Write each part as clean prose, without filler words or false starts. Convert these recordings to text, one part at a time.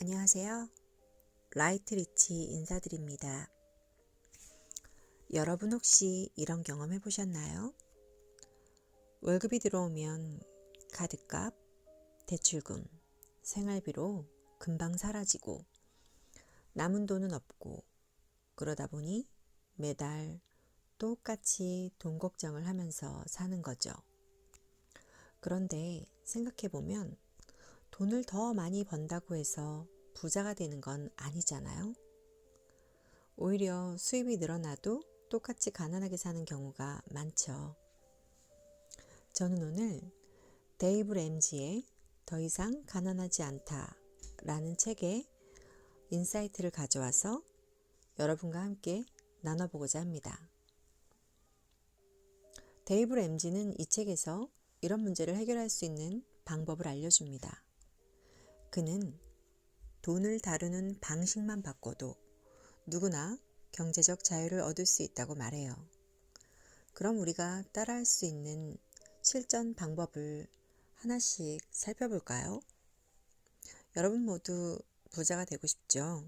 안녕하세요. 라이트 리치 인사드립니다. 여러분 혹시 이런 경험 해보셨나요? 월급이 들어오면 카드값, 대출금, 생활비로 금방 사라지고 남은 돈은 없고 그러다 보니 매달 똑같이 돈 걱정을 하면서 사는 거죠. 그런데 생각해보면 돈을 더 많이 번다고 해서 부자가 되는 건 아니잖아요. 오히려 수입이 늘어나도 똑같이 가난하게 사는 경우가 많죠. 저는 오늘 데이브 램지의 더 이상 가난하지 않다 라는 책에 인사이트를 가져와서 여러분과 함께 나눠보고자 합니다. 데이브 램지는 이 책에서 이런 문제를 해결할 수 있는 방법을 알려줍니다. 그는 돈을 다루는 방식만 바꿔도 누구나 경제적 자유를 얻을 수 있다고 말해요. 그럼 우리가 따라할 수 있는 실전 방법을 하나씩 살펴볼까요? 여러분 모두 부자가 되고 싶죠?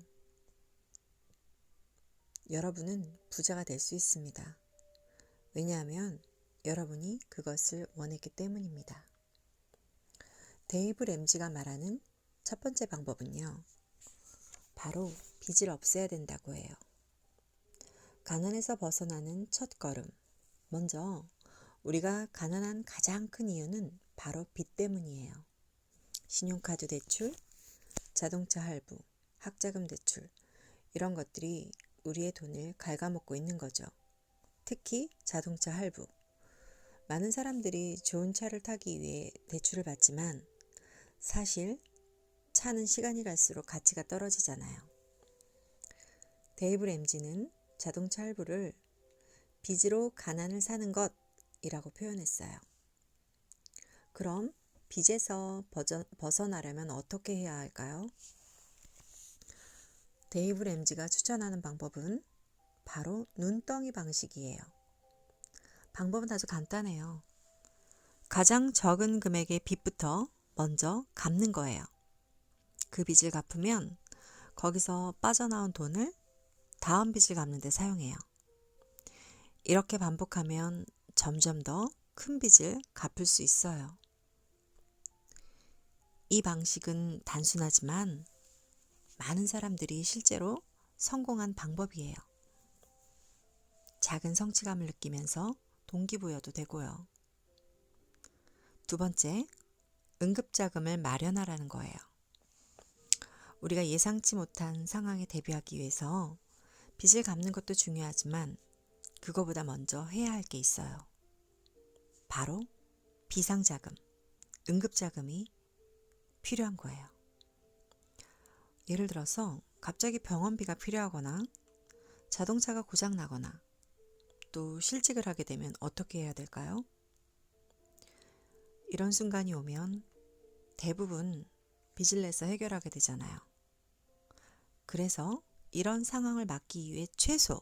여러분은 부자가 될 수 있습니다. 왜냐하면 여러분이 그것을 원했기 때문입니다. 데이브 램지가 말하는 첫 번째 방법은요, 바로 빚을 없애야 된다고 해요. 가난에서 벗어나는 첫 걸음. 먼저 우리가 가난한 가장 큰 이유는 바로 빚 때문이에요. 신용카드 대출, 자동차 할부, 학자금 대출, 이런 것들이 우리의 돈을 갉아먹고 있는 거죠. 특히 자동차 할부. 많은 사람들이 좋은 차를 타기 위해 대출을 받지만 사실 차는 시간이 갈수록 가치가 떨어지잖아요. 데이브 램지는 자동차 할부를 빚으로 가난을 사는 것이라고 표현했어요. 그럼 빚에서 벗어나려면 어떻게 해야 할까요? 데이브 램지가 추천하는 방법은 바로 눈덩이 방식이에요. 방법은 아주 간단해요. 가장 적은 금액의 빚부터 먼저 갚는 거예요. 그 빚을 갚으면 거기서 빠져나온 돈을 다음 빚을 갚는 데 사용해요. 이렇게 반복하면 점점 더 큰 빚을 갚을 수 있어요. 이 방식은 단순하지만 많은 사람들이 실제로 성공한 방법이에요. 작은 성취감을 느끼면서 동기부여도 되고요. 두 번째, 응급자금을 마련하라는 거예요. 우리가 예상치 못한 상황에 대비하기 위해서 빚을 갚는 것도 중요하지만 그거보다 먼저 해야 할 게 있어요. 바로 비상자금, 응급자금이 필요한 거예요. 예를 들어서 갑자기 병원비가 필요하거나 자동차가 고장나거나 또 실직을 하게 되면 어떻게 해야 될까요? 이런 순간이 오면 대부분 빚을 내서 해결하게 되잖아요. 그래서 이런 상황을 막기 위해 최소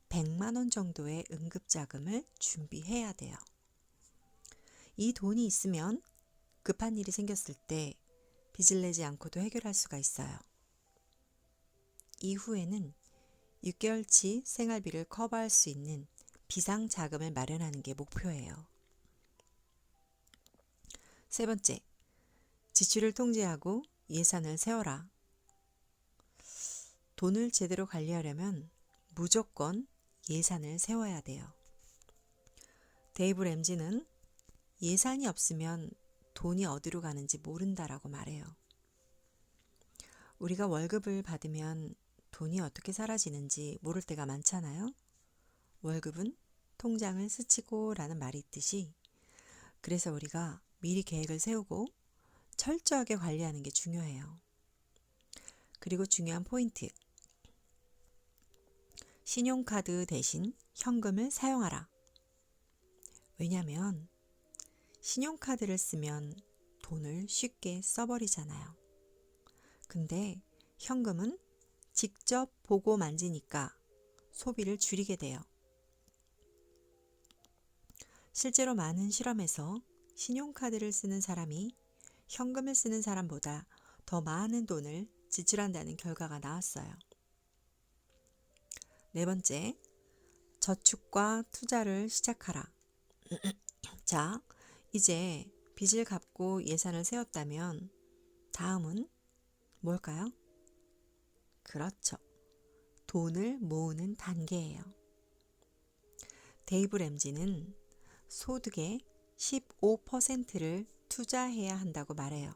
100만 원 정도의 응급자금을 준비해야 돼요. 이 돈이 있으면 급한 일이 생겼을 때 빚을 내지 않고도 해결할 수가 있어요. 이후에는 6개월치 생활비를 커버할 수 있는 비상자금을 마련하는 게 목표예요. 세 번째, 지출을 통제하고 예산을 세워라. 돈을 제대로 관리하려면 무조건 예산을 세워야 돼요. 데이브 램지는 예산이 없으면 돈이 어디로 가는지 모른다라고 말해요. 우리가 월급을 받으면 돈이 어떻게 사라지는지 모를 때가 많잖아요. 월급은 통장을 스치고 라는 말이 있듯이 그래서 우리가 미리 계획을 세우고 철저하게 관리하는 게 중요해요. 그리고 중요한 포인트. 신용카드 대신 현금을 사용하라. 왜냐하면 신용카드를 쓰면 돈을 쉽게 써버리잖아요. 근데 현금은 직접 보고 만지니까 소비를 줄이게 돼요. 실제로 많은 실험에서 신용카드를 쓰는 사람이 현금을 쓰는 사람보다 더 많은 돈을 지출한다는 결과가 나왔어요. 네 번째, 저축과 투자를 시작하라. 자, 이제 빚을 갚고 예산을 세웠다면 다음은 뭘까요? 그렇죠. 돈을 모으는 단계예요. 데이브 램지는 소득의 15%를 투자해야 한다고 말해요.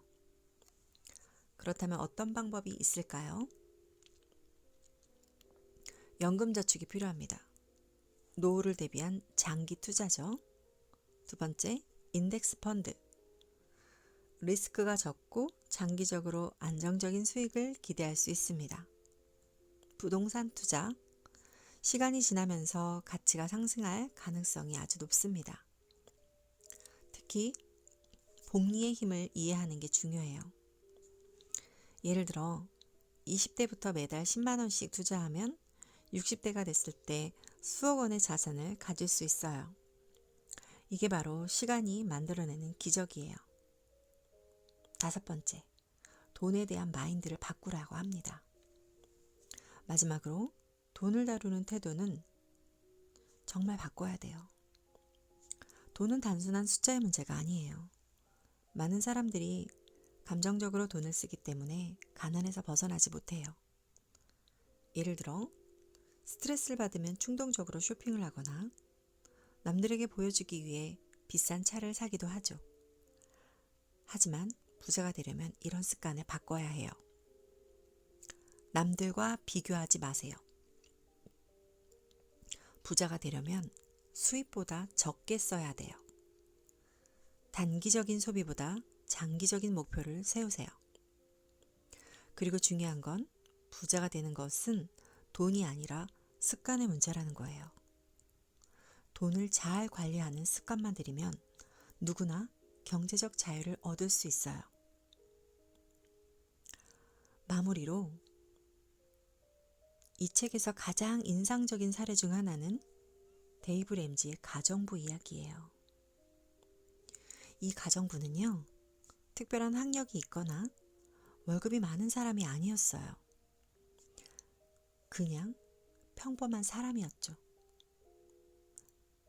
그렇다면 어떤 방법이 있을까요? 연금저축이 필요합니다. 노후를 대비한 장기 투자죠. 두 번째, 인덱스 펀드. 리스크가 적고 장기적으로 안정적인 수익을 기대할 수 있습니다. 부동산 투자. 시간이 지나면서 가치가 상승할 가능성이 아주 높습니다. 특히 복리의 힘을 이해하는 게 중요해요. 예를 들어 20대부터 매달 10만 원씩 투자하면 60대가 됐을 때 수억 원의 자산을 가질 수 있어요. 이게 바로 시간이 만들어내는 기적이에요. 다섯 번째, 돈에 대한 마인드를 바꾸라고 합니다. 마지막으로 돈을 다루는 태도는 정말 바꿔야 돼요. 돈은 단순한 숫자의 문제가 아니에요. 많은 사람들이 감정적으로 돈을 쓰기 때문에 가난에서 벗어나지 못해요. 예를 들어 스트레스를 받으면 충동적으로 쇼핑을 하거나 남들에게 보여주기 위해 비싼 차를 사기도 하죠. 하지만 부자가 되려면 이런 습관을 바꿔야 해요. 남들과 비교하지 마세요. 부자가 되려면 수입보다 적게 써야 돼요. 단기적인 소비보다 장기적인 목표를 세우세요. 그리고 중요한 건 부자가 되는 것은 돈이 아니라 습관의 문제라는 거예요. 돈을 잘 관리하는 습관만 들이면 누구나 경제적 자유를 얻을 수 있어요. 마무리로 이 책에서 가장 인상적인 사례 중 하나는 데이브 램지의 가정부 이야기예요. 이 가정부는요, 특별한 학력이 있거나 월급이 많은 사람이 아니었어요. 그냥 평범한 사람이었죠.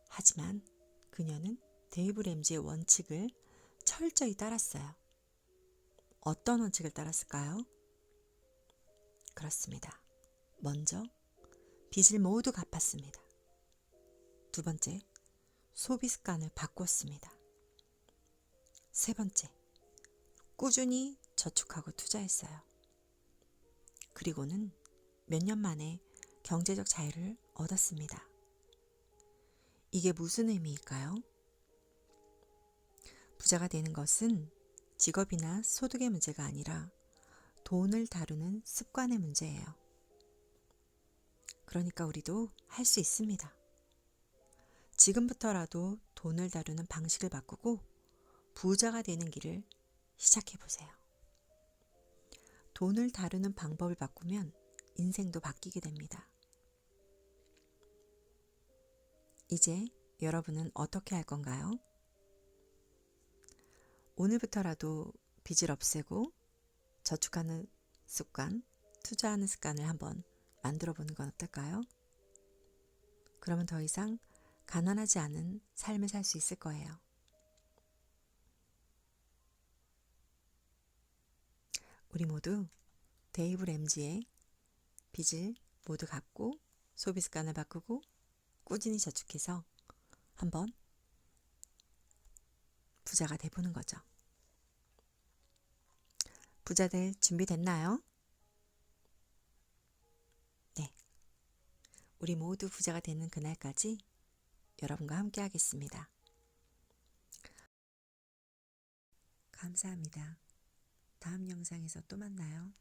하지만 그녀는 데이브 램지의 원칙을 철저히 따랐어요. 어떤 원칙을 따랐을까요? 그렇습니다. 먼저 빚을 모두 갚았습니다. 두 번째, 소비 습관을 바꿨습니다. 세 번째, 꾸준히 저축하고 투자했어요. 그리고는 몇 년 만에 경제적 자유를 얻었습니다. 이게 무슨 의미일까요? 부자가 되는 것은 직업이나 소득의 문제가 아니라 돈을 다루는 습관의 문제예요. 그러니까 우리도 할 수 있습니다. 지금부터라도 돈을 다루는 방식을 바꾸고 부자가 되는 길을 시작해 보세요. 돈을 다루는 방법을 바꾸면 인생도 바뀌게 됩니다. 이제 여러분은 어떻게 할 건가요? 오늘부터라도 빚을 없애고 저축하는 습관, 투자하는 습관을 한번 만들어 보는 건 어떨까요? 그러면 더 이상 가난하지 않은 삶을 살 수 있을 거예요. 우리 모두 데이브 램지의 빚을 모두 갚고 소비 습관을 바꾸고 꾸준히 저축해서 한번 부자가 돼보는 거죠. 부자 될 준비 됐나요? 네. 우리 모두 부자가 되는 그날까지 여러분과 함께 하겠습니다. 감사합니다. 다음 영상에서 또 만나요.